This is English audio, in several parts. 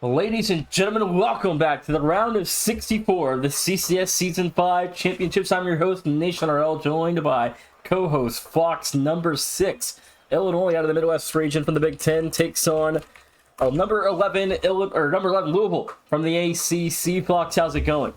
Ladies and gentlemen, welcome back to the round of 64 of the CCS Season 5 Championships. I'm your host, Nation RL, joined by co-host Fox number 6. Illinois out of the Midwest region from the Big Ten takes on number 11 Louisville from the ACC. Fox, how's it going?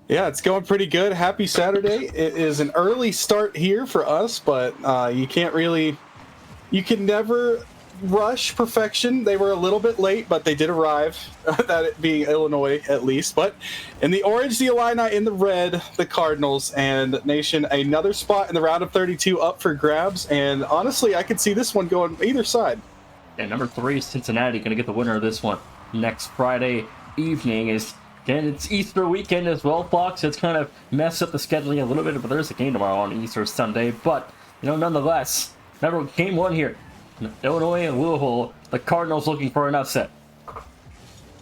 Yeah, it's going pretty good. Happy Saturday. It is an early start here for us, but you can never rush perfection. They were a little bit late, but they did arrive, that it being Illinois at least. But in the orange, the Illini; in the red, the Cardinals. And Nation, another spot in the round of 32 up for grabs. And honestly, I could see this one going either side. Yeah, number 3, Cincinnati, going to get the winner of this one next Friday evening. Again, it's Easter weekend as well, Fox. It's kind of messed up the scheduling a little bit, but there's a game tomorrow on Easter Sunday. But, nonetheless, remember, game 1 here. Illinois and Louisville, the Cardinals looking for an upset.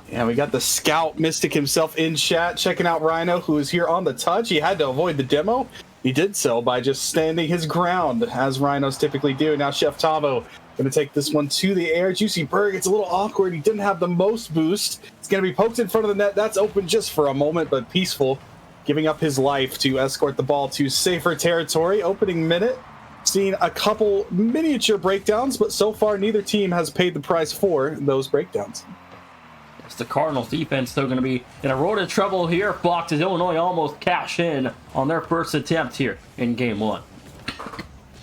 Yeah, we got the scout mystic himself in chat, checking out Rhino, who is here on the touch. He had to avoid the demo. He did so by just standing his ground, as Rhinos typically do. Now Chef Tavo going to take this one to the air. Juicy Berg, it's a little awkward. He didn't have the most boost. It's going to be poked in front of the net. That's open just for a moment, but Peaceful giving up his life to escort the ball to safer territory. Opening minute. Seen a couple miniature breakdowns, but so far neither team has paid the price for those breakdowns. It's the Cardinals defense still going to be in a road of trouble here. Fox, as Illinois almost cash in on their first attempt here in game 1.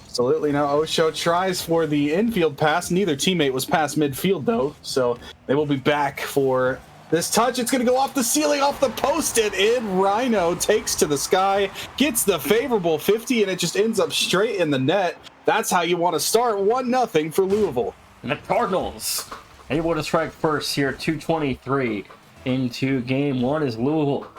Absolutely. Now Osho tries for the infield pass. Neither teammate was past midfield though, so they will be back for this touch. It's going to go off the ceiling, off the post, and in. Rhino takes to the sky, gets the favorable 50, and it just ends up straight in the net. That's how you want to start. 1-0 for Louisville. And the Cardinals able to strike first here, 2:23 into game 1 is Louisville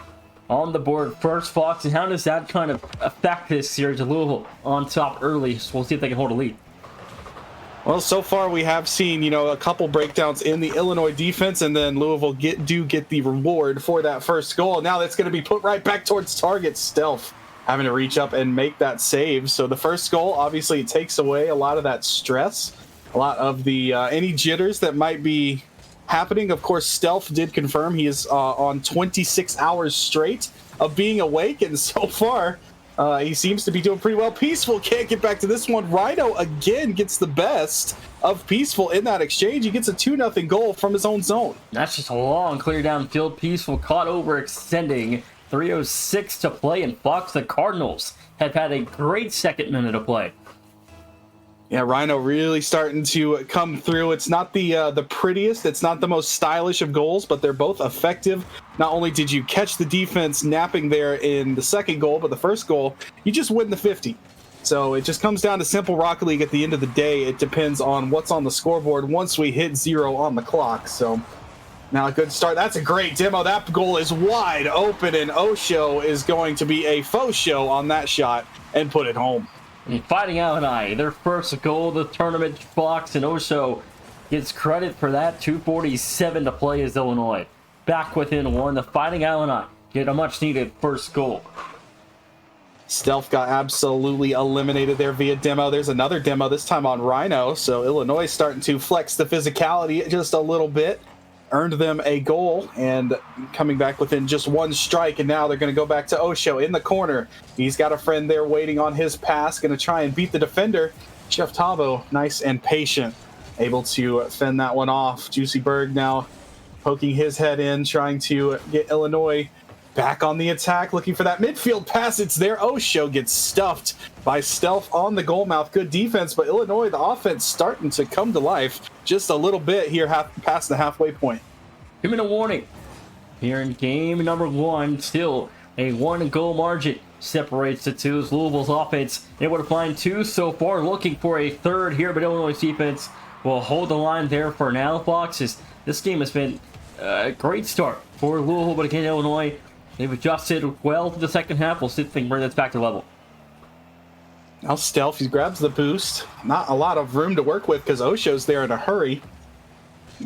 on the board first. Fox, and how does that kind of affect this series of Louisville on top early? So we'll see if they can hold a lead. Well, so far we have seen, a couple breakdowns in the Illinois defense, and then Louisville get the reward for that first goal. Now that's going to be put right back towards target. Stealth having to reach up and make that save. So the first goal, obviously, it takes away a lot of that stress, a lot of the any jitters that might be happening. Of course, Stealth did confirm he is on 26 hours straight of being awake, and so far he seems to be doing pretty well. Peaceful can't get back to this one. Rhino again gets the best of Peaceful in that exchange. He gets a 2-0 goal from his own zone. That's just a long clear downfield. Peaceful caught overextending. 3:06 to play, and Fox, the Cardinals have had a great second minute of play. Yeah, Rhino really starting to come through. It's not the prettiest, it's not the most stylish of goals, but they're both effective. Not only did you catch the defense napping there in the second goal, but the first goal, you just win the 50. So it just comes down to simple Rocket League at the end of the day. It depends on what's on the scoreboard once we hit 0 on the clock. So now a good start. That's a great demo. That goal is wide open, and Osho is going to be a faux show on that shot and put it home. And Fighting Illini, their first goal of the tournament. Fox, and Osho gets credit for that. 2:47 to play as Illinois back within 1. The Fighting Illini get a much-needed first goal. Stealth got absolutely eliminated there via demo. There's another demo, this time on Rhino. So Illinois starting to flex the physicality just a little bit. Earned them a goal, and coming back within just 1 strike, and now they're going to go back to Osho in the corner. He's got a friend there waiting on his pass, going to try and beat the defender. Chef Tavo, nice and patient, able to fend that one off. Juicy Berg now poking his head in, trying to get Illinois back on the attack, looking for that midfield pass. It's there. Osho gets stuffed by Stealth on the goal mouth. Good defense, but Illinois, the offense starting to come to life just a little bit here past the halfway point. 2-minute warning here in game number 1. Still a 1-goal margin separates the two. Louisville's offense able to find 2 so far, looking for a third here, but Illinois' defense will hold the line there for now. Fox, this game has been a great start for Louisville, but again, Illinois, they've adjusted well to the second half. We'll see if they can bring this back to level. Now Stealth, he grabs the boost. Not a lot of room to work with because Osho's there in a hurry.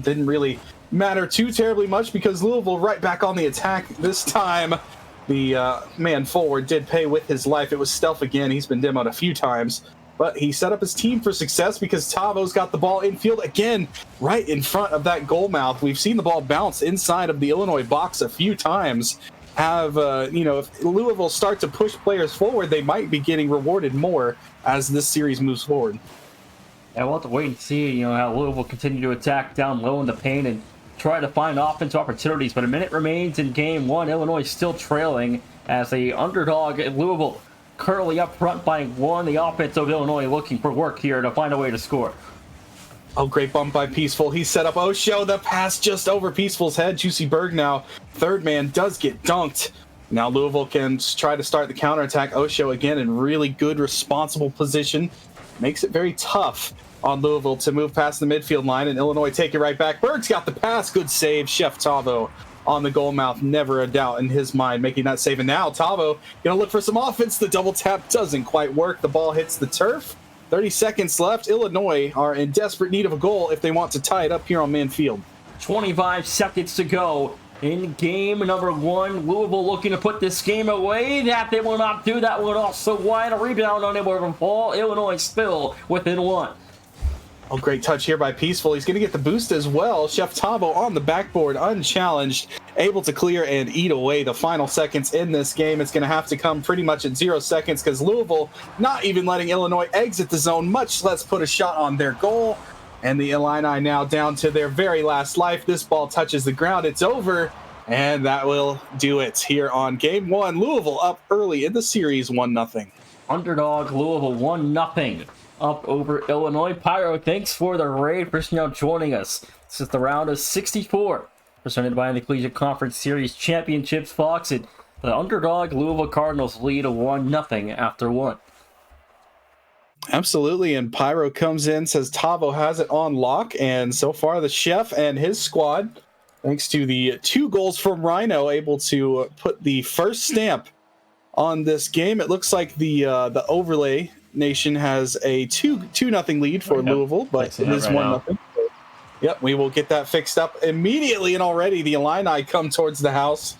Didn't really matter too terribly much because Louisville right back on the attack. This time, the man forward did pay with his life. It was Stealth again. He's been demoed a few times. but he set up his team for success because Tavo's got the ball infield again, right in front of that goal mouth. We've seen the ball bounce inside of the Illinois box a few times. If Louisville start to push players forward, they might be getting rewarded more as this series moves forward. Yeah, we'll have to wait and see, how Louisville continue to attack down low in the paint and try to find offensive opportunities. But a minute remains in game one. Illinois still trailing as a underdog. Louisville currently up front by 1. The offense of Illinois looking for work here to find a way to score. Oh, great bump by Peaceful. He set up Osho. The pass just over Peaceful's head. Juicy Berg now. Third man does get dunked. Now Louisville can try to start the counterattack. Osho again in really good, responsible position. Makes it very tough on Louisville to move past the midfield line, and Illinois take it right back. Berg's got the pass. Good save. Chef Tavo on the goal mouth. Never a doubt in his mind making that save. And now Tavo going to look for some offense. The double tap doesn't quite work. The ball hits the turf. 30 seconds left. Illinois are in desperate need of a goal if they want to tie it up here on Mann Field. 25 seconds to go in game number 1. Louisville looking to put this game away. That they will not do. That one also wide. A rebound on it from Paul. Illinois still within 1. Oh, great touch here by Peaceful. He's going to get the boost as well. Chef Tavo on the backboard, unchallenged, able to clear and eat away the final seconds in this game. It's going to have to come pretty much at 0 seconds because Louisville not even letting Illinois exit the zone, much less put a shot on their goal. And the Illini now down to their very last life. This ball touches the ground. It's over, and that will do it here on game 1. Louisville up early in the series, 1-0. Underdog Louisville 1-0. Up over Illinois. Pyro, thanks for the raid. For now joining us. This is the round of 64, presented by the Collegiate Conference Series Championships. Fox and the underdog Louisville Cardinals lead a 1-0 after 1. Absolutely, and Pyro comes in, says Tavo has it on lock, and so far the Chef and his squad, thanks to the 2 goals from Rhino, able to put the first stamp on this game. It looks like the overlay Nation has a 2-0 lead for Louisville, but it is 1-0. Yep, we will get that fixed up immediately, and already the Illini come towards the house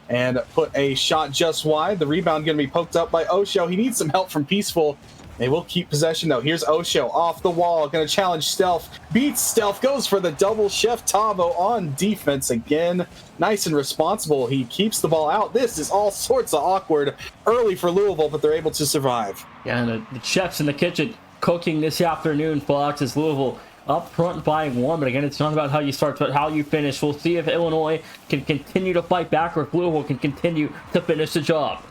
and put a shot just wide. The rebound going to be poked up by Osho. He needs some help from Peaceful. They will keep possession, though. Here's Osho off the wall, going to challenge Stealth. Beats Stealth, goes for the double. Chef Tavo on defense again. Nice and responsible. He keeps the ball out. This is all sorts of awkward early for Louisville, but they're able to survive. Yeah, and the chef's in the kitchen cooking this afternoon, Fox, as Louisville up front by 1. But again, it's not about how you start, but how you finish. We'll see if Illinois can continue to fight back or if Louisville can continue to finish the job.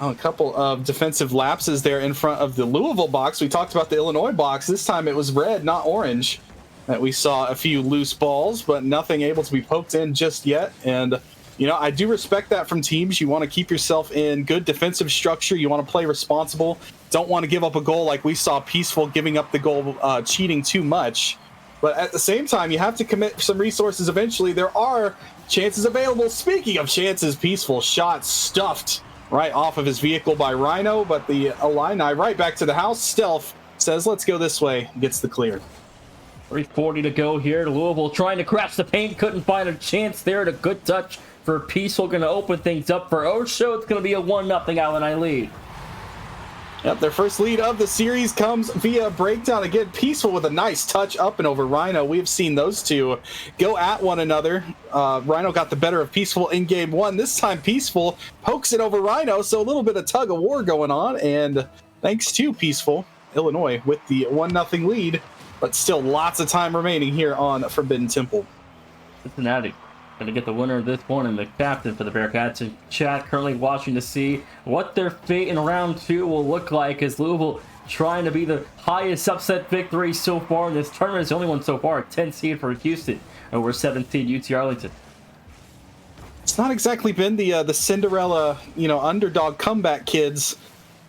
A couple of defensive lapses there in front of the Louisville box. We talked about the Illinois box. This time it was red, not orange, that we saw a few loose balls, but nothing able to be poked in just yet. And, I do respect that from teams. You want to keep yourself in good defensive structure. You want to play responsible. Don't want to give up a goal like we saw Peaceful giving up the goal, cheating too much. But at the same time, you have to commit some resources eventually. There are chances available. Speaking of chances, Peaceful shot stuffed right off of his vehicle by Rhino, but the Illini right back to the house. Stealth says, let's go this way, gets the clear. 3:40 to go here. Louisville trying to crash the paint, couldn't find a chance there. A good touch for Peaceful, going to open things up for Osho. It's going to be a 1-0 Illini lead. Yep, their first lead of the series comes via breakdown. Again, Peaceful with a nice touch up and over Rhino. We've seen those two go at one another. Rhino got the better of Peaceful in game 1. This time, Peaceful pokes it over Rhino, so a little bit of tug of war going on. And thanks to Peaceful, Illinois with the 1-0 lead, but still lots of time remaining here on Forbidden Temple. Cincinnati going to get the winner of this one, and the captain for the Bearcats in chat currently watching to see what their fate in round 2 will look like, as Louisville trying to be the highest upset victory so far in this tournament. It's the only one so far, a 10 seed for Houston over 7 seed UT Arlington. It's not exactly been the Cinderella, underdog comeback kids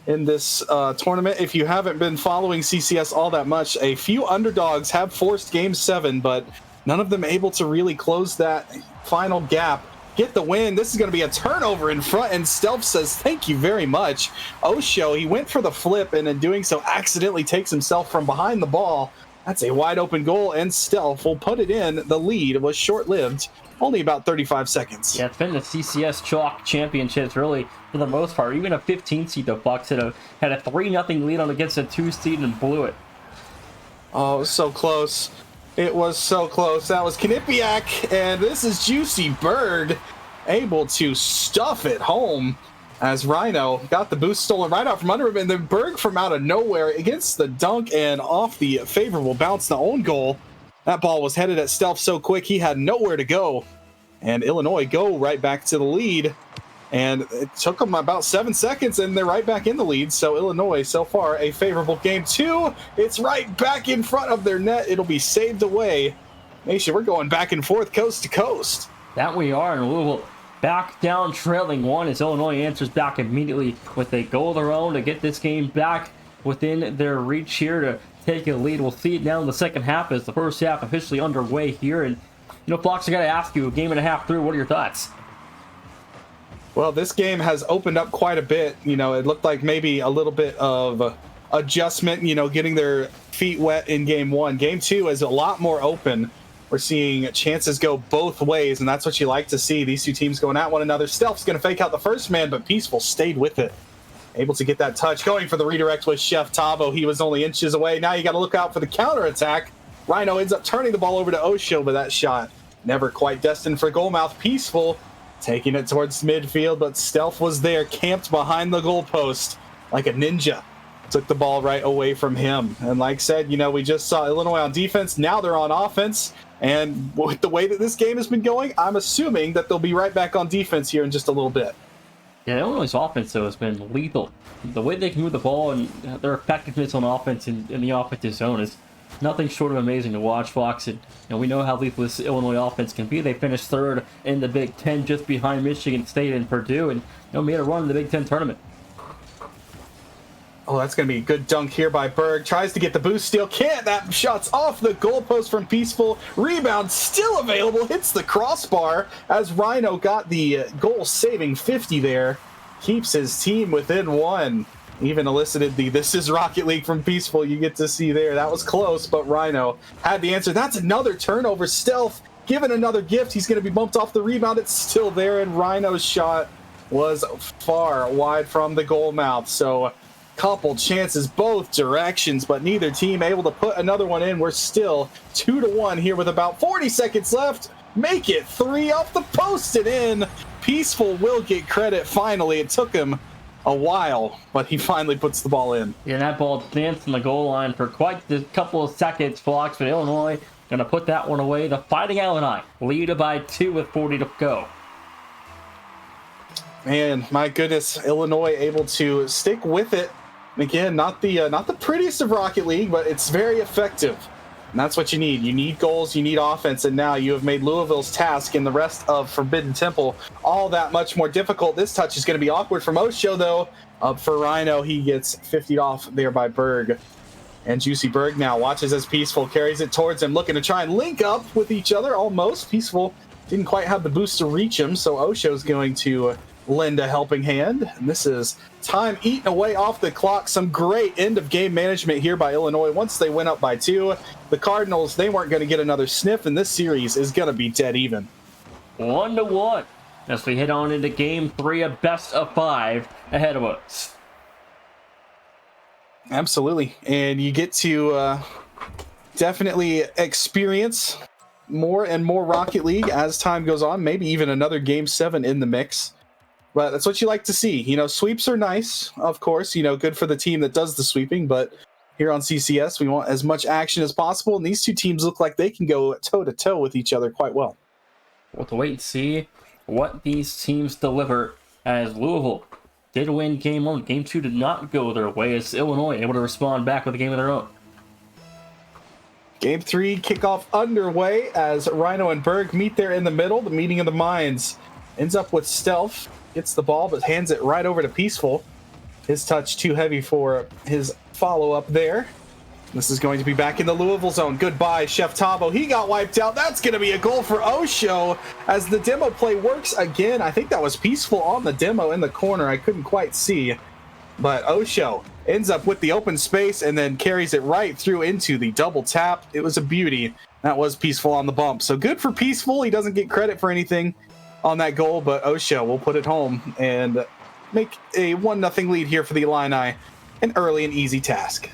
in this tournament. If you haven't been following CCS all that much, a few underdogs have forced Game 7, but none of them able to really close that final gap, get the win. This is going to be a turnover in front, and Stealth says thank you very much. Osho, he went for the flip, and in doing so accidentally takes himself from behind the ball That's a wide open goal, and Stealth will put it in. The lead was short-lived, only about 35 seconds. Yeah, it's been the CCS Chalk Championships, really, for the most part. Even a 15 seed, the Bucks had a 3-0 lead on against a 2 seed and blew it. Oh, it was so close. It was so close. That was Knipiak, and this is Juicy Berg able to stuff it home as Rhino got the boost stolen right out from under him, and then Berg from out of nowhere against the dunk and off the favorable bounce, the own goal. That ball was headed at Stealth so quick he had nowhere to go, and Illinois go right back to the lead, and it took them about 7 seconds, and they're right back in the lead. So Illinois, so far, a favorable game. 2, it's right back in front of their net. It'll be saved away. Nation, we're going back and forth, coast to coast. That we are, and Louisville back down trailing 1 as Illinois answers back immediately with a goal of their own to get this game back within their reach here to take a lead. We'll see it now in the second half as the first half officially underway here. And, Fox, I got to ask you, a game and a half through, what are your thoughts? Well, this game has opened up quite a bit. It looked like maybe a little bit of adjustment, getting their feet wet in game 1. Game 2 is a lot more open. We're seeing chances go both ways, and that's what you like to see. These two teams going at one another. Stealth's going to fake out the first man, but Peaceful stayed with it. Able to get that touch. Going for the redirect with Chef Tavo. He was only inches away. Now you got to look out for the counterattack. Rhino ends up turning the ball over to Osho, but that shot never quite destined for goalmouth. Peaceful taking it towards midfield, but Stealth was there, camped behind the goalpost like a ninja. Took the ball right away from him. And like I said, we just saw Illinois on defense. Now they're on offense. And with the way that this game has been going, I'm assuming that they'll be right back on defense here in just a little bit. Yeah, Illinois' offense, though, has been lethal. The way they can move the ball and their effectiveness on offense in the offensive zone is nothing short of amazing to watch, Fox. And we know how lethal this Illinois offense can be. They finished third in the Big Ten, just behind Michigan State and Purdue, and made a run in the Big Ten tournament. Oh, that's going to be a good dunk here by Berg. Tries to get the boost steal. Can't. That shot's off the goalpost from Peaceful. Rebound still available. Hits the crossbar as Rhino got the goal-saving 50 there. Keeps his team within 1. Even elicited the "This is Rocket League" from Peaceful. You get to see there. That was close, but Rhino had the answer. That's another turnover. Stealth given another gift. He's going to be bumped off the rebound. It's still there, and Rhino's shot was far wide from the goal mouth. So couple chances both directions, but neither team able to put another one in. We're still 2-1 here with about 40 seconds left. Make it 3 off the post and in. Peaceful will get credit finally. It took him a while, but he finally puts the ball in. Yeah, that ball danced on the goal line for quite a couple of seconds, Fox, but Illinois going to put that one away. The Fighting Illini lead by 2 with 40 to go. Man, my goodness, Illinois able to stick with it. Again, not the prettiest of Rocket League, but it's very effective. And that's what you need. You need goals, you need offense, and now you have made Louisville's task and the rest of Forbidden Temple all that much more difficult. This touch is going to be awkward from Osho, though. Up for Rhino, he gets 50'd off there by Berg. And Juicy Berg now watches as Peaceful carries it towards him, looking to try and link up with each other almost. Peaceful didn't quite have the boost to reach him, so Osho's going to lend a helping hand. And this is time eaten away off the clock. Some great end-of-game management here by Illinois. Once they went up by 2, the Cardinals, they weren't going to get another sniff, and this series is going to be dead even. 1-1 as we head on into Game 3, a best-of-5 ahead of us. Absolutely. And you get to definitely experience more and more Rocket League as time goes on. Maybe even another Game 7 in the mix. But that's what you like to see. Sweeps are nice, of course. Good for the team that does the sweeping. But here on CCS, we want as much action as possible. And these two teams look like they can go toe-to-toe with each other quite well. We'll have to wait and see what these teams deliver, as Louisville did win Game 1. Game 2 did not go their way, as Illinois able to respond back with a game of their own. Game 3 kickoff underway as Rhino and Berg meet there in the middle. The meeting of the minds ends up with Stealth. Gets the ball, but hands it right over to Peaceful. His touch too heavy for his follow-up there. This is going to be back in the Louisville zone. Goodbye, Chef Tabo. He got wiped out. That's going to be a goal for Osho as the demo play works again. I think that was Peaceful on the demo in the corner. I couldn't quite see. but Osho ends up with the open space and then carries it right through into the double tap. It was a beauty. That was Peaceful on the bump. So good for Peaceful. He doesn't get credit for anything on that goal, but Osho will put it home and make a 1-0 lead here for the Illini. An early and easy task.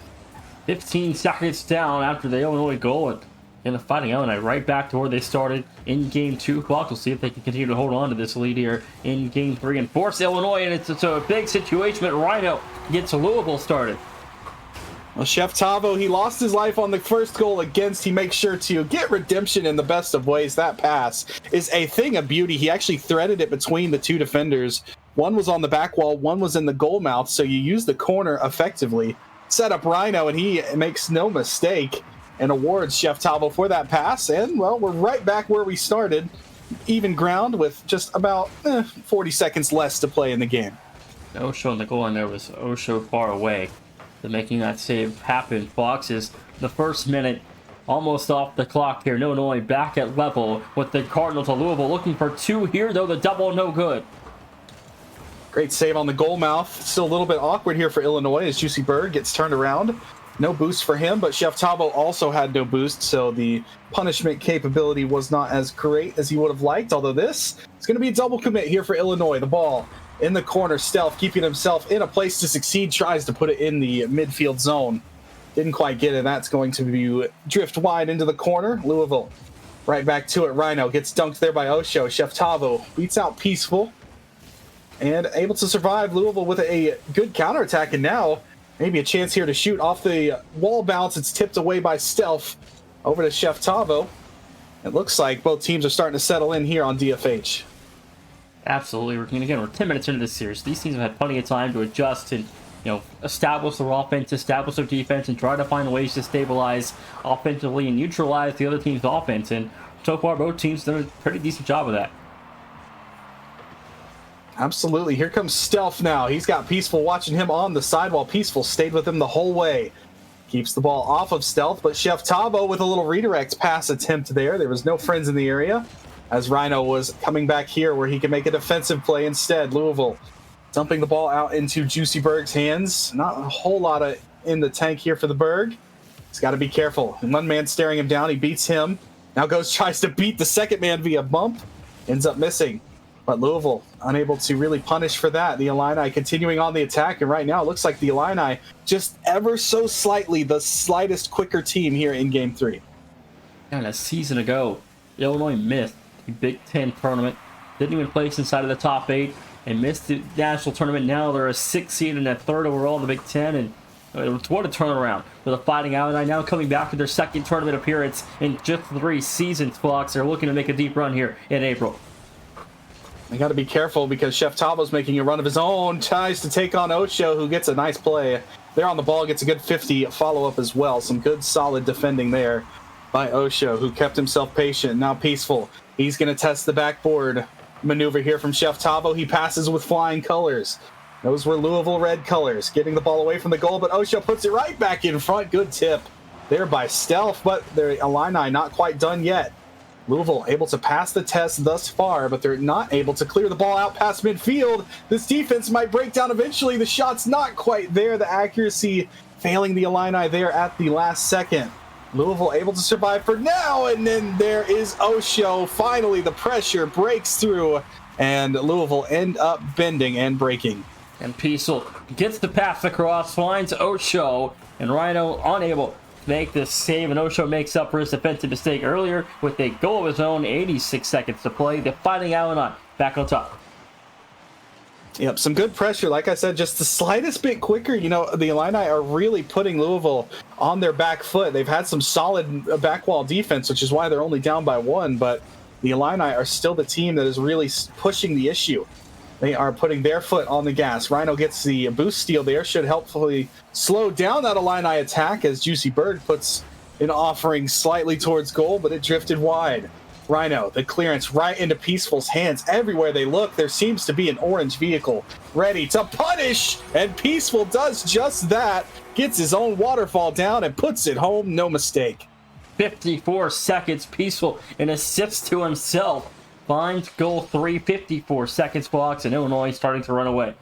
15 seconds down after the Illinois goal, and the Fighting Illini right back to where they started in Game 2. We'll see if they can continue to hold on to this lead here in Game 3 and force Illinois, and it's a big situation, but Rhino gets Louisville started. Well, Chef Tavo, he lost his life on the first goal against. He makes sure to get redemption in the best of ways. That pass is a thing of beauty. He actually threaded it between the two defenders. One was on the back wall, one was in the goal mouth, so you use the corner effectively. Set up Rhino, and he makes no mistake and awards Chef Tavo for that pass. And, well, we're right back where we started. Even ground with just about 40 seconds less to play in the game. Osho in the goal, and there was Osho far away. The making that save happen. Fox is the first minute almost off the clock here. Illinois back at level with the Cardinals of Louisville looking for 2 here, though the double no good. Great save on the goal mouth. Still a little bit awkward here for Illinois as Juicy Bird gets turned around. No boost for him, but Chef Tavo also had no boost, so the punishment capability was not as great as he would have liked, although this is going to be a double commit here for Illinois. The ball in the corner, Stealth keeping himself in a place to succeed, tries to put it in the midfield zone. Didn't quite get it. That's going to be drift wide into the corner. Louisville right back to it. Rhino gets dunked there by Osho. Chef Tavo beats out Peaceful and able to survive. Louisville with a good counterattack, and now maybe a chance here to shoot off the wall bounce. It's tipped away by Stealth over to Chef Tavo. It looks like both teams are starting to settle in here on DFH. Absolutely. We're 10 minutes into this series. These teams have had plenty of time to adjust and, establish their offense, establish their defense, and try to find ways to stabilize offensively and neutralize the other team's offense. And so far, both teams done a pretty decent job of that. Absolutely. Here comes Stealth now. He's got Peaceful watching him on the side while Peaceful stayed with him the whole way. Keeps the ball off of Stealth, but Chef Tavo with a little redirect pass attempt there. There was no friends in the area as Rhino was coming back here where he can make a defensive play instead. Louisville dumping the ball out into Juicy Berg's hands. Not a whole lot in the tank here for the Berg. He's got to be careful. And one man staring him down. He beats him. Now tries to beat the second man via bump. Ends up missing. But Louisville unable to really punish for that. The Illini continuing on the attack. And right now it looks like the Illini just ever so slightly the slightest quicker team here in Game 3. And a season ago, Illinois missed the Big Ten tournament. Didn't even place inside of the top 8 and missed the national tournament. Now they're a 6th seed and a 3rd overall in the Big Ten. And what a turnaround for the Fighting Illini. Now coming back to their 2nd tournament appearance in just 3 seasons, Fox. They're looking to make a deep run here in April. They got to be careful because Chef Tavo's making a run of his own. Tries to take on Osho, who gets a nice play. There on the ball, gets a good 50 follow-up as well. Some good, solid defending there by Osho, who kept himself patient. Now Peaceful. He's going to test the backboard maneuver here from Chef Tavo. He passes with flying colors. Those were Louisville red colors. Getting the ball away from the goal, but Osho puts it right back in front. Good tip there by Stealth, but the Illini not quite done yet. Louisville able to pass the test thus far, but they're not able to clear the ball out past midfield. This defense might break down eventually. The shot's not quite there. The accuracy failing the Illini there at the last second. Louisville able to survive for now, and then there is Osho. Finally, the pressure breaks through, and Louisville end up bending and breaking. And Peaceful gets the pass across, finds Osho, and Rhino unable to make this save, and Osho makes up for his defensive mistake earlier with a goal of his own. 86 seconds to play. The Fighting Illini back on top. Yep, some good pressure. Like I said, just the slightest bit quicker. The Illini are really putting Louisville on their back foot. They've had some solid back wall defense, which is why they're only down by 1, but the Illini are still the team that is really pushing the issue. They are putting their foot on the gas. Rhino gets the boost steal there. Should helpfully slow down that Illini attack as Juicy Bird puts an offering slightly towards goal, but it drifted wide. Rhino, the clearance right into Peaceful's hands. Everywhere they look, there seems to be an orange vehicle ready to punish, and Peaceful does just that. Gets his own waterfall down and puts it home, no mistake. 54 seconds, Peaceful, and assists to himself. Finds goal 3, 54 seconds, Fox, and Illinois starting to run away.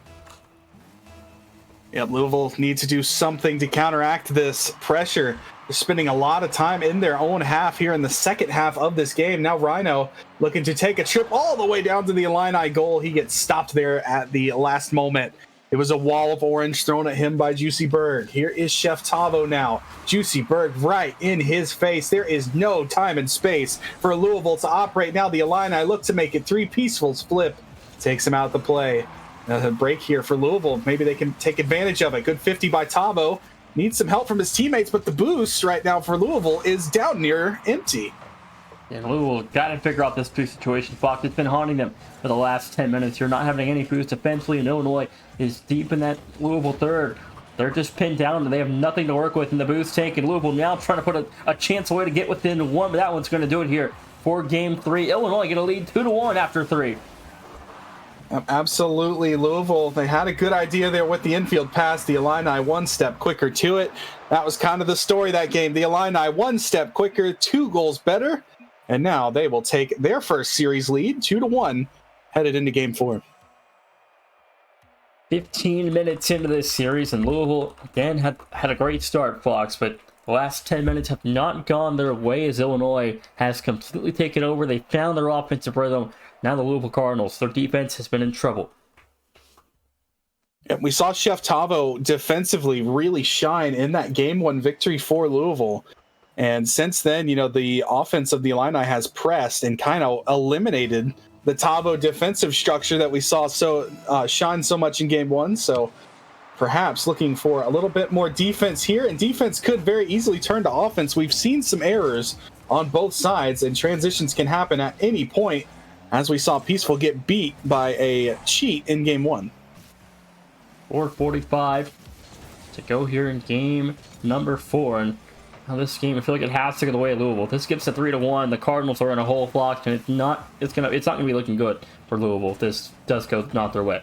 Yeah, Louisville needs to do something to counteract this pressure. They're spending a lot of time in their own half here in the second half of this game. Now Rhino looking to take a trip all the way down to the Illini goal. He gets stopped there at the last moment. It was a wall of orange thrown at him by Juicy Berg. Here is Chef Tavo now. Juicy Berg right in his face. There is no time and space for Louisville to operate. Now the Illini look to make it three. Peaceful's flip takes him out the play. A break here for Louisville. Maybe they can take advantage of it. Good 50 by Tavo. Needs some help from his teammates, but the boost right now for Louisville is down near empty. And Louisville got to figure out this boost situation. Fox, it's been haunting them for the last 10 minutes. You're not having any boost defensively, and Illinois is deep in that Louisville third. They're just pinned down, and they have nothing to work with in the boost tank. And Louisville now trying to put a chance away to get within one, but that one's going to do it here for game 3. Illinois going to lead 2-1 after 3. Absolutely, Louisville. They had a good idea there with the infield pass. The Illini one step quicker to it. That was kind of the story of that game. The Illini one step quicker, 2 goals better. And now they will take their first series lead, 2-1, headed into game 4. 15 minutes into this series, and Louisville again had a great start, Fox, but the last 10 minutes have not gone their way as Illinois has completely taken over. They found their offensive rhythm. Now the Louisville Cardinals, their defense has been in trouble. And we saw Chef Tavo defensively really shine in that game 1 victory for Louisville. And since then, the offense of the Illini has pressed and kind of eliminated the Tavo defensive structure that we saw shine so much in game 1. So perhaps looking for a little bit more defense here, and defense could very easily turn to offense. We've seen some errors on both sides, and transitions can happen at any point, as we saw Peaceful get beat by a cheat in game 1. 4:45 to go here in game number 4. And now this game, I feel like it has to go the way of Louisville. If this gets to 3-1, the Cardinals are in a hole, Flock, and it's not gonna be looking good for Louisville if this does go not their way.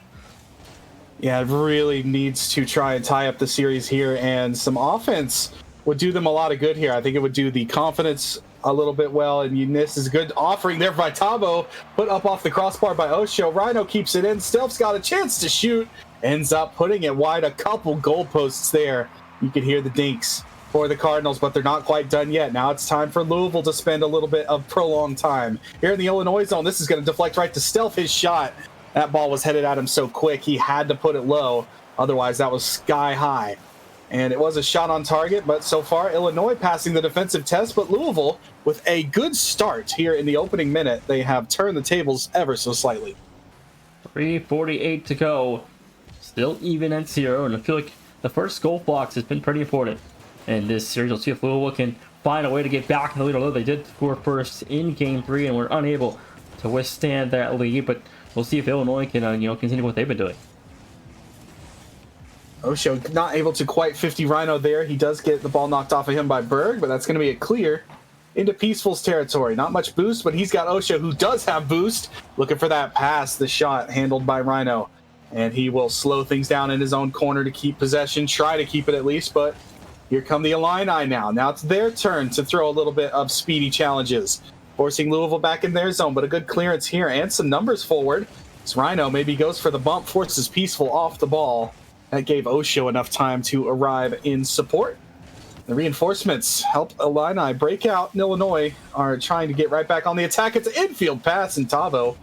Yeah, it really needs to try and tie up the series here, and some offense would do them a lot of good here. I think it would do the confidence a little bit well, and this is a good offering there by Tavo, put up off the crossbar by Osho. Rhino keeps it in. Stelf's got a chance to shoot, ends up putting it wide. A couple goalposts there. You can hear the dinks for the Cardinals, but they're not quite done yet. Now it's time for Louisville to spend a little bit of prolonged time. Here in the Illinois zone, this is going to deflect right to Stelf. His shot, that ball was headed at him so quick, he had to put it low. Otherwise, that was sky high. And it was a shot on target, but so far, Illinois passing the defensive test, but Louisville with a good start here in the opening minute. They have turned the tables ever so slightly. 3:48 to go. Still even at 0, and I feel like the first goal box has been pretty important in this series. We'll see if Louisville can find a way to get back in the lead, although they did score first in game 3 and were unable to withstand that lead. But we'll see if Illinois can continue what they've been doing. Osho not able to quite 50 Rhino there. He does get the ball knocked off of him by Berg, but that's going to be a clear into Peaceful's territory. Not much boost, but he's got Osho, who does have boost. Looking for that pass. The shot handled by Rhino. And he will slow things down in his own corner to keep possession. Try to keep it at least, but here come the Illini now. Now it's their turn to throw a little bit of speedy challenges. Forcing Louisville back in their zone, but a good clearance here and some numbers forward. As Rhino maybe goes for the bump, forces Peaceful off the ball. That gave Osho enough time to arrive in support. The reinforcements help Illini break out, and Illinois are trying to get right back on the attack. It's an infield pass, and Tavo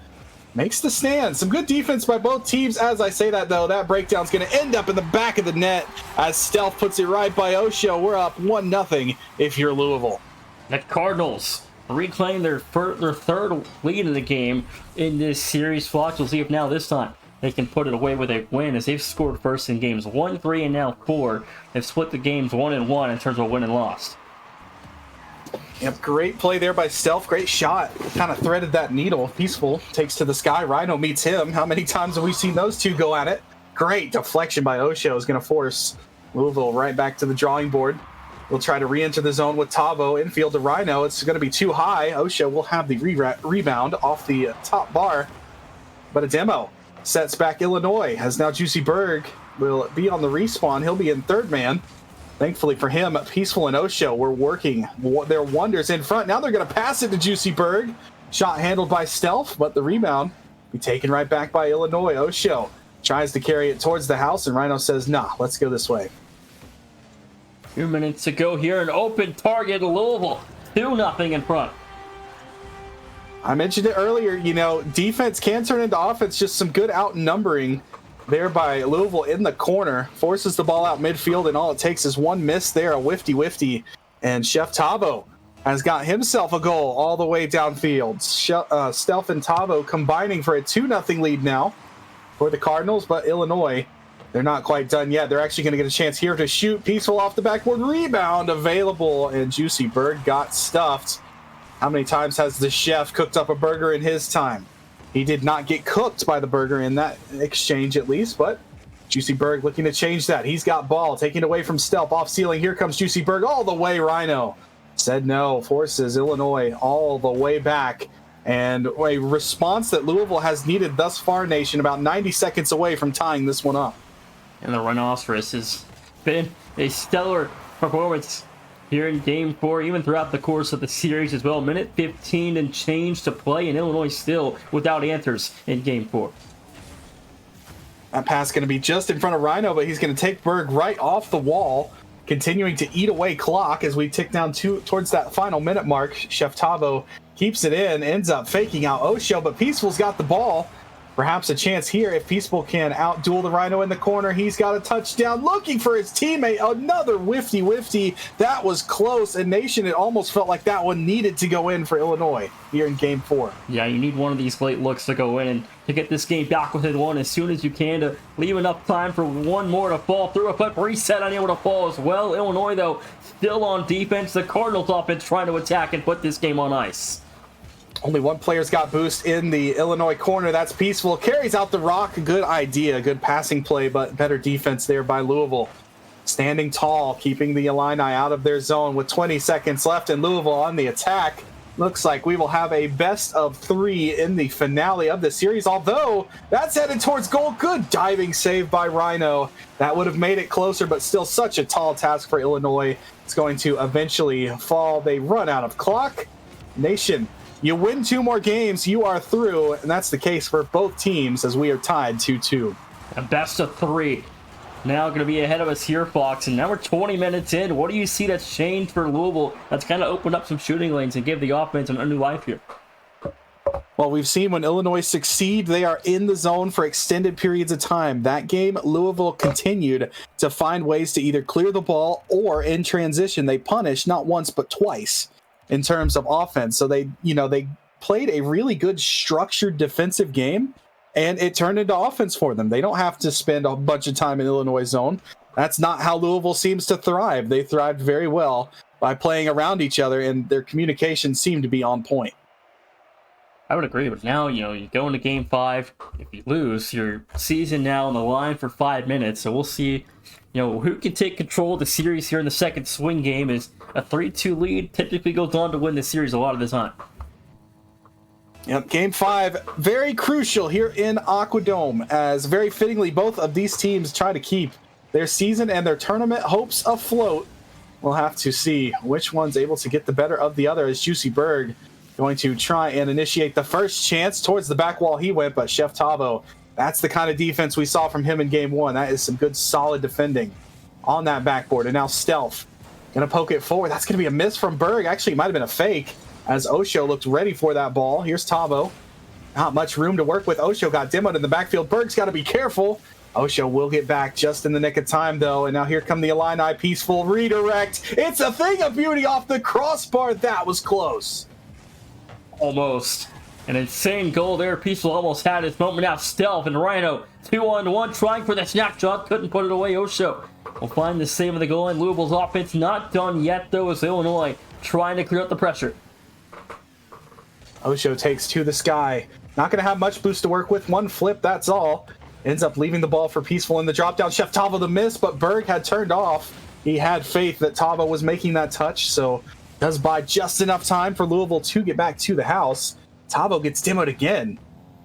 makes the stand. Some good defense by both teams. As I say that, though, that breakdown's going to end up in the back of the net as Stelf puts it right by Osho. We're up 1-0 if you're Louisville. The Cardinals reclaim their third lead of the game in this series. Flock, we'll see if now this time they can put it away with a win, as they've scored first in games 1, 3, and now 4. They've split the games 1-1 in terms of win and loss. Yep, great play there by Stelf. Great shot. Kind of threaded that needle. Peaceful takes to the sky. Rhino meets him. How many times have we seen those two go at it? Great deflection by Osho is going to force Louisville right back to the drawing board. We'll try to re-enter the zone with Tavo. Infield to Rhino. It's going to be too high. Osho will have the rebound off the top bar. But a demo sets back Illinois, as now Juicy Berg will be on the respawn. He'll be in third man. Thankfully for him, Peaceful and Osho were working their wonders in front. Now they're going to pass it to Juicy Berg. Shot handled by Stelf, but the rebound be taken right back by Illinois. Osho tries to carry it towards the house, and Rhino says, nah, let's go this way. 2 minutes to go here. An open target, Louisville. 2-0 in front. I mentioned it earlier, you know, defense can turn into offense. Just some good outnumbering there by Louisville in the corner. Forces the ball out midfield, and all it takes is one miss there, a whifty. And Chef Tavo has got himself a goal all the way downfield. Stealth and Tavo combining for a 2-0 lead now for the Cardinals, but Illinois, they're not quite done yet. They're actually going to get a chance here to shoot. Peaceful off the backboard, rebound available, and Juicy Bird got stuffed. How many times has the chef cooked up a burger in his time? He did not get cooked by the burger in that exchange, at least, but Juicy Berg looking to change that. He's got ball, taking it away from Stealth, off ceiling. Here comes Juicy Berg all the way. Rhino said no, forces Illinois all the way back. And a response that Louisville has needed thus far, Nation, about 90 seconds away from tying this one up. And the Rhinoceros has been a stellar performance here in Game 4, even throughout the course of the series as well. Minute 15 and change to play, and Illinois still without answers in Game 4. That pass going to be just in front of Rhino, but he's going to take Berg right off the wall, continuing to eat away clock as we tick down towards that final minute mark. Chef Tavo keeps it in, ends up faking out Osho, but Peaceful's got the ball. Perhaps a chance here if Peaceful can outduel the Rhino in the corner. He's got a touchdown, looking for his teammate. Another whifty. That was close. And Nation, it almost felt like that one needed to go in for Illinois here in Game 4. Yeah, you need one of these late looks to go in and to get this game back within one as soon as you can, to leave enough time for one more to fall through. A quick reset, unable to fall as well. Illinois, though, still on defense. The Cardinals offense trying to attack and put this game on ice. Only one player's got boost in the Illinois corner. That's Peaceful. Carries out the rock. Good idea. Good passing play, but better defense there by Louisville. Standing tall, keeping the Illini out of their zone with 20 seconds left, and Louisville on the attack. Looks like we will have a best of 3 in the finale of the series, although that's headed towards goal. Good diving save by Rhino. That would have made it closer, but still such a tall task for Illinois. It's going to eventually fall. They run out of clock. Nation, you win 2 more games, you are through, and that's the case for both teams as we are tied 2-2. A best of 3. Now going to be ahead of us here, Fox, and now we're 20 minutes in. What do you see that's changed for Louisville that's kind of opened up some shooting lanes and give the offense a new life here? Well, we've seen when Illinois succeed, they are in the zone for extended periods of time. That game, Louisville continued to find ways to either clear the ball or in transition, they punished not once but twice in terms of offense. So they played a really good structured defensive game, and it turned into offense for them. They don't have to spend a bunch of time in Illinois zone. That's not how Louisville seems to thrive. They thrived very well by playing around each other, and their communication seemed to be on point. I would agree, but now, you go into Game 5. If you lose, your season now on the line for 5 minutes. So we'll see, who can take control of the series here in the second swing game. Is a 3-2 lead typically goes on to win the series a lot of the time. Yep, Game 5, very crucial here in Aquadome, as very fittingly both of these teams try to keep their season and their tournament hopes afloat. We'll have to see which one's able to get the better of the other, as Juicy Berg going to try and initiate the first chance. Towards the back wall he went, but Chef Tavo, that's the kind of defense we saw from him in Game 1. That is some good, solid defending on that backboard. And now Stealth going to poke it forward. That's going to be a miss from Berg. Actually, it might have been a fake, as Osho looked ready for that ball. Here's Tavo. Not much room to work with. Osho got demoed in the backfield. Berg's got to be careful. Osho will get back just in the nick of time, though. And now here come the Illini. Peaceful redirect. It's a thing of beauty off the crossbar. That was close. Almost. An insane goal there. Peaceful almost had his moment. Now Stealth and Rhino 2-on-1 trying for the snap shot. Couldn't put it away. Osho will find the save of the goal line. Louisville's offense not done yet, though, as Illinois trying to clear up the pressure. Osho takes to the sky. Not going to have much boost to work with. One flip, that's all. Ends up leaving the ball for Peaceful in the drop down. Chef Tavo the miss, but Berg had turned off. He had faith that Tavo was making that touch, so does buy just enough time for Louisville to get back to the house. Tavo gets demoed again,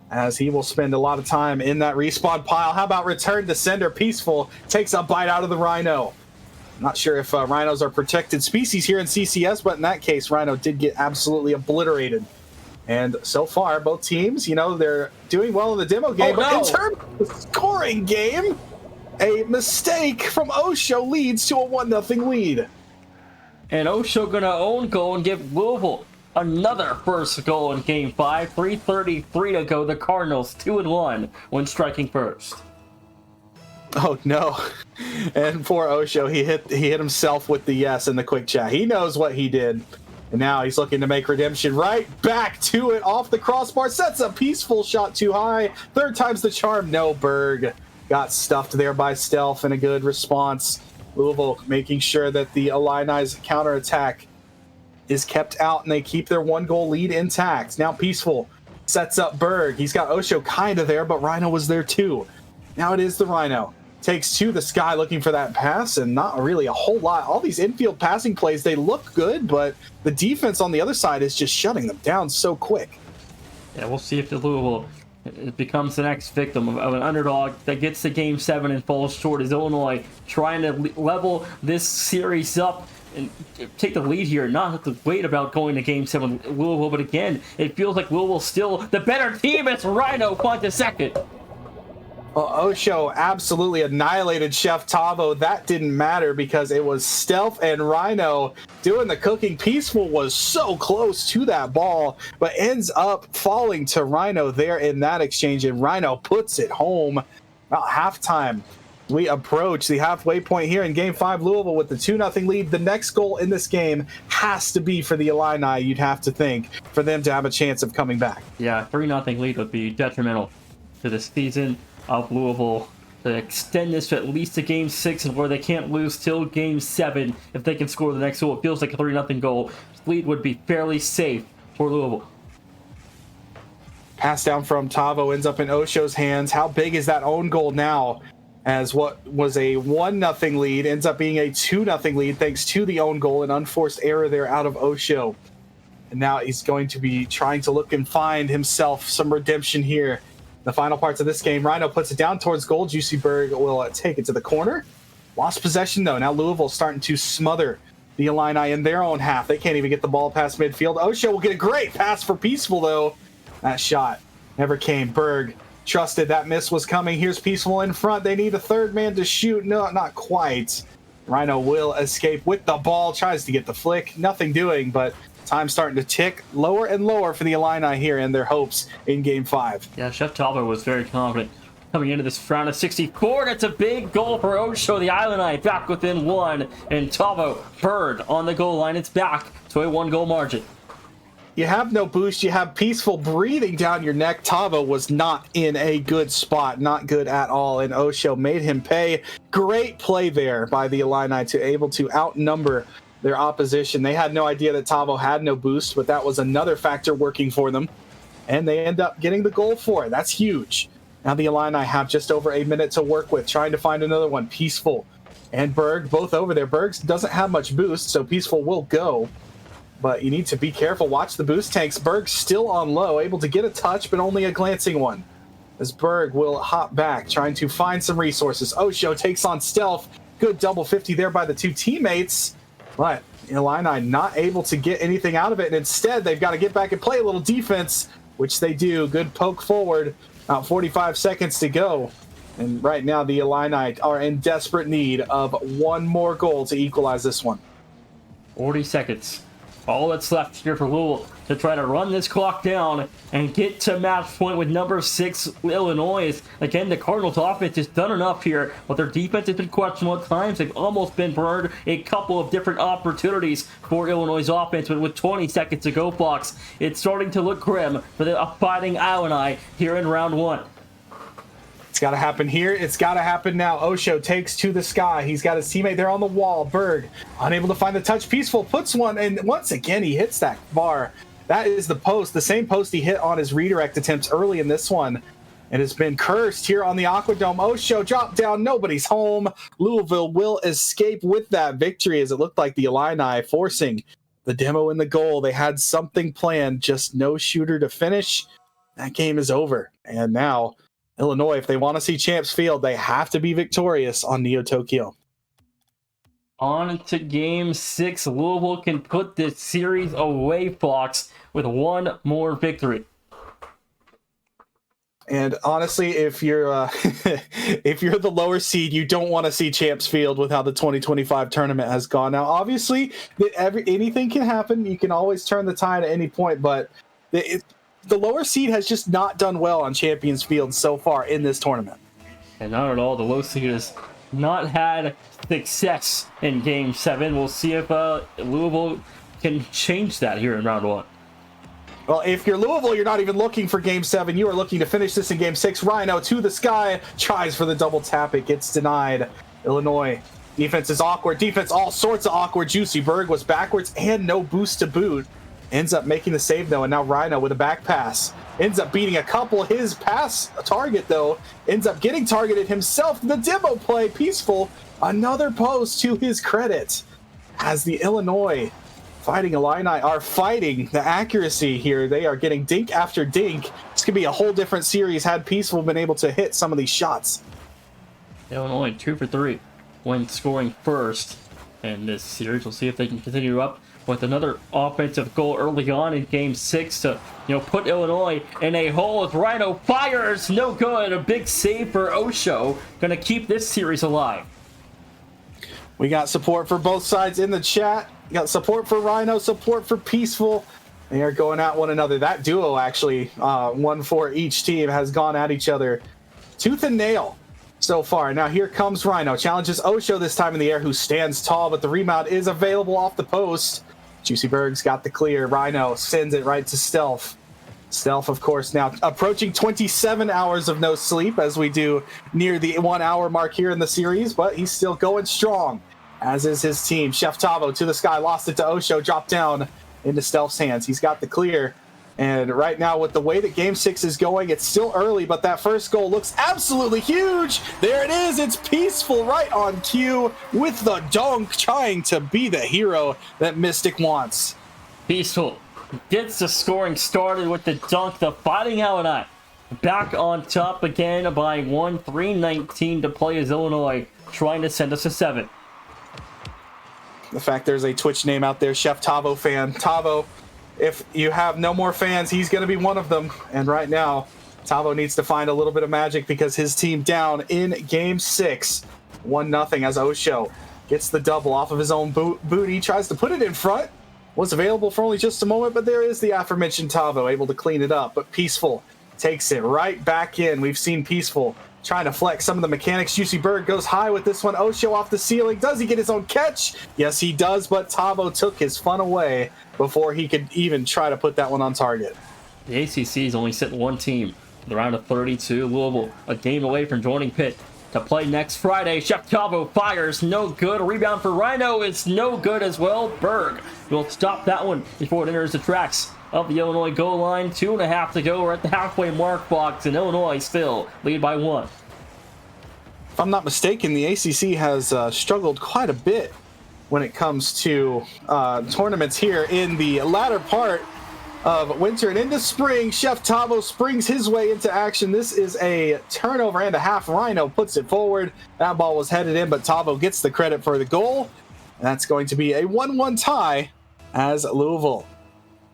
as he will spend a lot of time in that respawn pile. How about return to sender? Peaceful takes a bite out of the Rhino. Not sure if rhinos are protected species here in CCS, but in that case, Rhino did get absolutely obliterated. And so far, both teams, they're doing well in the demo game. But in terms of the scoring game, a mistake from Osho leads to a 1-0 lead. And Osho going to own goal and give Louisville another first goal in Game 5. 3:33 to go. The Cardinals 2-1 when striking first. Oh no! And poor Osho, he hit himself with the yes in the quick chat. He knows what he did, and now he's looking to make redemption. Right back to it off the crossbar. Sets a peaceful shot too high. Third time's the charm. No, Berg got stuffed there by Stealth, and a good response. Louisville making sure that the Illini's counterattack is kept out, and they keep their 1-goal lead intact. Now Peaceful sets up Berg. He's got Osho kind of there, but Rhino was there too. Now it is the Rhino. Takes to the sky looking for that pass, and not really a whole lot. All these infield passing plays, they look good, but the defense on the other side is just shutting them down so quick. Yeah, we'll see if the Louisville becomes the next victim of an underdog that gets to Game 7 and falls short. Is Illinois trying to level this series up and take the lead here, not have to wait about going to Game 7 with Louisville, but again, it feels like Louisville's still the better team. It's Rhino punt to second. Well, Osho absolutely annihilated Chef Tavo. That didn't matter because it was Stealth and Rhino doing the cooking. Peaceful was so close to that ball, but ends up falling to Rhino there in that exchange, and Rhino puts it home. About halftime, we approach the halfway point here in Game 5. Louisville with the 2-0 lead. The next goal in this game has to be for the Illini, you'd have to think, for them to have a chance of coming back. Yeah, 3-0 lead would be detrimental to the season of Louisville to extend this to at least to Game 6, and where they can't lose till Game 7 if they can score the next goal. It feels like a 3-0 goal lead would be fairly safe for Louisville. Pass down from Tavo ends up in Osho's hands. How big is that own goal now? As what was a 1-0 lead ends up being a 2-0 lead thanks to the own goal, an unforced error there out of Osho. And now he's going to be trying to look and find himself some redemption here. The final parts of this game, Rhino puts it down towards goal. Juicy Berg will take it to the corner. Lost possession, though. Now Louisville starting to smother the Illini in their own half. They can't even get the ball past midfield. Osho will get a great pass for Peaceful, though. That shot never came. Berg trusted that miss was coming. Here's Peaceful in front. They need a third man to shoot. No, not quite. Rhino will escape with the ball. Tries to get the flick. Nothing doing, but time starting to tick lower and lower for the Illini here and their hopes in Game 5. Yeah, Chef Talbot was very confident coming into this round of 64. That's a big goal for Osho. The Illini back within 1, and Talbot Bird on the goal line. It's back to a 1-goal margin. You have no boost. You have Peaceful breathing down your neck. Tavo was not in a good spot. Not good at all. And Osho made him pay. Great play there by the Illini to able to outnumber their opposition. They had no idea that Tavo had no boost, but that was another factor working for them. And they end up getting the goal for it. That's huge. Now the Illini have just over a minute to work with, trying to find another one. Peaceful and Berg both over there. Berg doesn't have much boost, so Peaceful will go. But you need to be careful. Watch the boost tanks. Berg still on low, able to get a touch, but only a glancing one. As Berg will hop back, trying to find some resources. Osho takes on Stealth. Good double 50 there by the two teammates. But Illini not able to get anything out of it, and instead they've got to get back and play a little defense, which they do. Good poke forward. About 45 seconds to go. And right now the Illini are in desperate need of one more goal to equalize this one. 40 seconds. All that's left here for Louisville to try to run this clock down and get to match point with number 6 Illinois. Again, the Cardinals offense has done enough here, but their defense has been questionable at times. They've almost been burned a couple of different opportunities for Illinois' offense, but with 20 seconds to go, Fox, it's starting to look grim for the Fighting Illini here in round 1. It's got to happen here. It's got to happen now. Osho takes to the sky. He's got his teammate there on the wall. Berg, unable to find the touch. Peaceful puts one, and once again, he hits that bar. That is the post, the same post he hit on his redirect attempts early in this one. It has been cursed here on the Aquadome. Osho dropped down. Nobody's home. Louisville will escape with that victory, as it looked like the Illini forcing the demo in the goal. They had something planned, just no shooter to finish. That game is over. And now Illinois, if they want to see champs field, they have to be victorious on Neo Tokyo. On to game 6. Louisville can put this series away, Fox, with one more victory. And honestly, if you're if you're the lower seed, you don't want to see Champs Field with how the 2025 tournament has gone. Now, obviously, anything can happen. You can always turn the tide at any point, but the lower seed has just not done well on Champions Field so far in this tournament. And not at all, the low seed has not had success in game 7. We'll see if Louisville can change that here in round 1. Well, if you're Louisville, you're not even looking for game 7. You are looking to finish this in game 6. Rhino to the sky, tries for the double tap. It gets denied. Illinois defense is awkward. Defense all sorts of awkward. Juicy Berg was backwards and no boost to boot. Ends up making the save, though, and now Rhino with a back pass. Ends up beating a couple. His pass target, though, ends up getting targeted himself. The demo play, Peaceful. Another post to his credit as the Illinois Fighting Illini are fighting the accuracy here. They are getting dink after dink. This could be a whole different series had Peaceful been able to hit some of these shots. Illinois 2 for 3 when scoring first in this series. We'll see if they can continue up with another offensive goal early on in game 6 to put Illinois in a hole. As Rhino fires, no good. A big save for Osho, gonna keep this series alive. We got support for both sides in the chat. We got support for Rhino, support for Peaceful. They are going at one another. That duo, actually, one for each team, has gone at each other tooth and nail so far. Now here comes Rhino. Challenges Osho this time in the air, who stands tall, but the rebound is available off the post. Juicy Berg's got the clear. Rhino sends it right to Stealth. Stealth, of course, now approaching 27 hours of no sleep as we do near the 1 hour mark here in the series, but he's still going strong, as is his team. Chef Tavo to the sky, lost it to Osho, dropped down into Stealth's hands. He's got the clear, and right now with the way that Game 6 is going, it's still early, but that first goal looks absolutely huge. There it is. It's Peaceful right on cue with the dunk, trying to be the hero that Mystic wants. Peaceful gets the scoring started with the dunk. The Fighting Illini back on top again by 1. 3:19 to play as Illinois trying to send us a 7. The fact there's a Twitch name out there, Chef Tavo fan. Tavo, if you have no more fans, he's going to be one of them. And right now, Tavo needs to find a little bit of magic because his team down in game 6, 1-0 as Osho gets the double off of his own booty, tries to put it in front. Was available for only just a moment, but there is the aforementioned Tavo able to clean it up. But Peaceful takes it right back in. We've seen Peaceful trying to flex some of the mechanics. Juicy Bird goes high with this one. Osho off the ceiling. Does he get his own catch? Yes, he does, but Tavo took his fun away before he could even try to put that one on target. The ACC is only sitting one team in the round of 32. Louisville a game away from joining Pitt to play next Friday. Chef Tavo fires, no good. A rebound for Rhino is no good as well. Berg will stop that one before it enters the tracks of the Illinois goal line. 2.5 to go. We're at the halfway mark, Fox, and Illinois still lead by 1. If I'm not mistaken, the ACC has struggled quite a bit when it comes to tournaments here in the latter part of winter and into spring. Chef Tavo springs his way into action. This is a turnover and a half. Rhino puts it forward. That ball was headed in, but Tavo gets the credit for the goal. And that's going to be a 1-1 tie as Louisville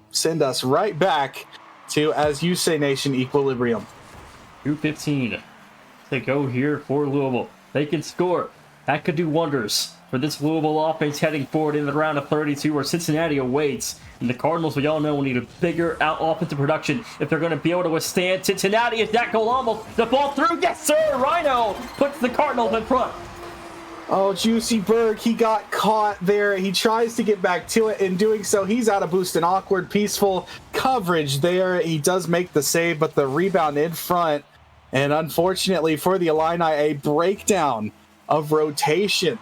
send us right back to, as you say, Nation, equilibrium. 2:15 to go here for Louisville. They can score. That could do wonders for this Louisville offense heading forward in the round of 32, where Cincinnati awaits. And the Cardinals, we all know, will need a bigger out offensive production if they're going to be able to withstand Cincinnati. Is that goal almost the ball through? Yes, sir! Rhino puts the Cardinals in front. Oh, Juicy Berg, he got caught there. He tries to get back to it. In doing so, he's out of boost and awkward. Peaceful coverage there. He does make the save, but the rebound in front. And unfortunately for the Illini, a breakdown of rotation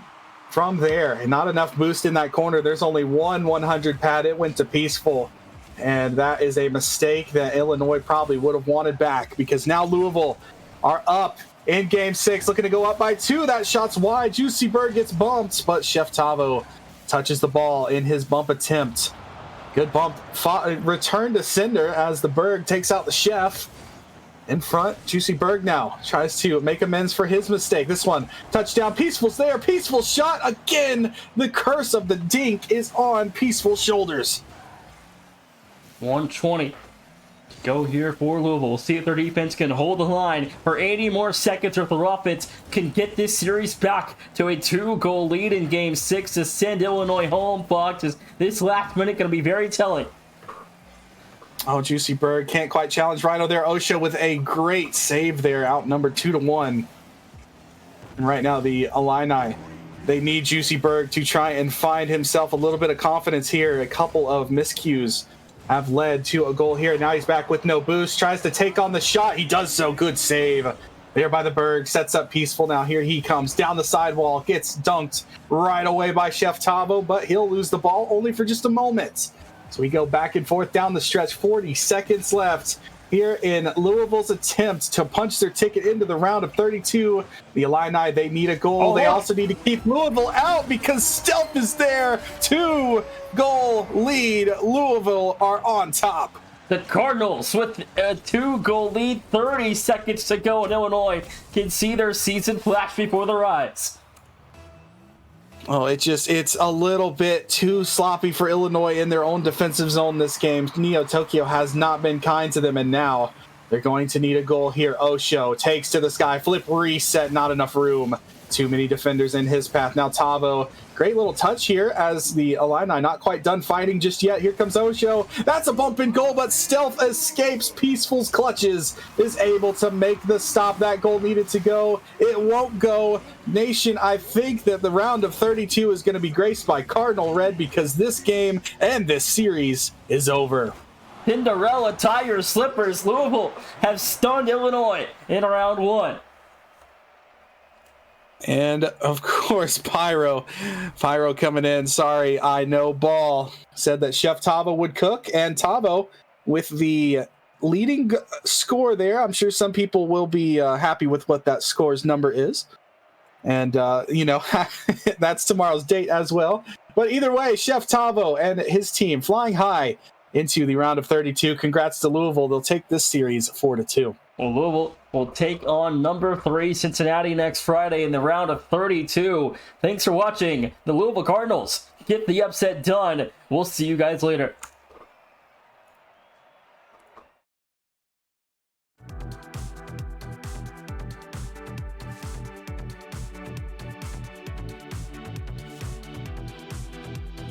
from there. And not enough boost in that corner. There's only one 100 pad. It went to Peaceful. And that is a mistake that Illinois probably would have wanted back, because now Louisville are up in game 6, looking to go up by 2. That shot's wide. Juicy Bird gets bumped, but Chef Tavo touches the ball in his bump attempt. Good bump. Return to sender as the Berg takes out the Chef. in front. Juicy Berg now tries to make amends for his mistake. This one, touchdown. Peaceful's there. Peaceful shot again. The curse of the dink is on Peaceful's shoulders. 120. Go here for Louisville. We'll see if their defense can hold the line for 80 more seconds, or if their offense can get this series back to a 2-goal lead in Game 6 to send Illinois home. Fox, is this last minute going to be very telling? Oh, Juicy Berg can't quite challenge Rhino there. Osho with a great save there, outnumbered 2-1. And right now, the Illini, they need Juicy Berg to try and find himself a little bit of confidence here. A couple of miscues have led to a goal here. Now he's back with no boost. Tries to take on the shot. He does so. Good save there by the Berg. Sets up Peaceful. Now here he comes down the sidewall. Gets dunked right away by Chef Tavo, but he'll lose the ball only for just a moment. So we go back and forth down the stretch. 40 seconds left here in Louisville's attempt to punch their ticket into the round of 32. The Illini, they need a goal. They also need to keep Louisville out because Stealth is there. 2-goal lead. Louisville are on top. The Cardinals with a 2-goal lead, 30 seconds to go, and Illinois can see their season flash before their eyes. Oh, it's a little bit too sloppy for Illinois in their own defensive zone this game. Neo Tokyo has not been kind to them, and now they're going to need a goal here. Osho takes to the sky, flip reset, not enough room. Too many defenders in his path. Now Tavo, great little touch here as the Illini not quite done fighting just yet. Here comes Osho. That's a bump and goal, but Stealth escapes Peaceful's clutches, is able to make the stop. That goal needed to go. It won't go. Nation, I think that the round of 32 is going to be graced by Cardinal Red because this game and this series is over. Cinderella tire slippers. Louisville have stunned Illinois in round 1. And of course, Pyro coming in. Sorry, I know ball. Said that Chef Tavo would cook, and Tavo with the leading score there. I'm sure some people will be happy with what that score's number is. And, that's tomorrow's date as well. But either way, Chef Tavo and his team flying high into the round of 32. Congrats to Louisville. They'll take this series 4-2. Well, Louisville will take on number 3 Cincinnati next Friday in the round of 32. Thanks for watching. The Louisville Cardinals get the upset done. We'll see you guys later.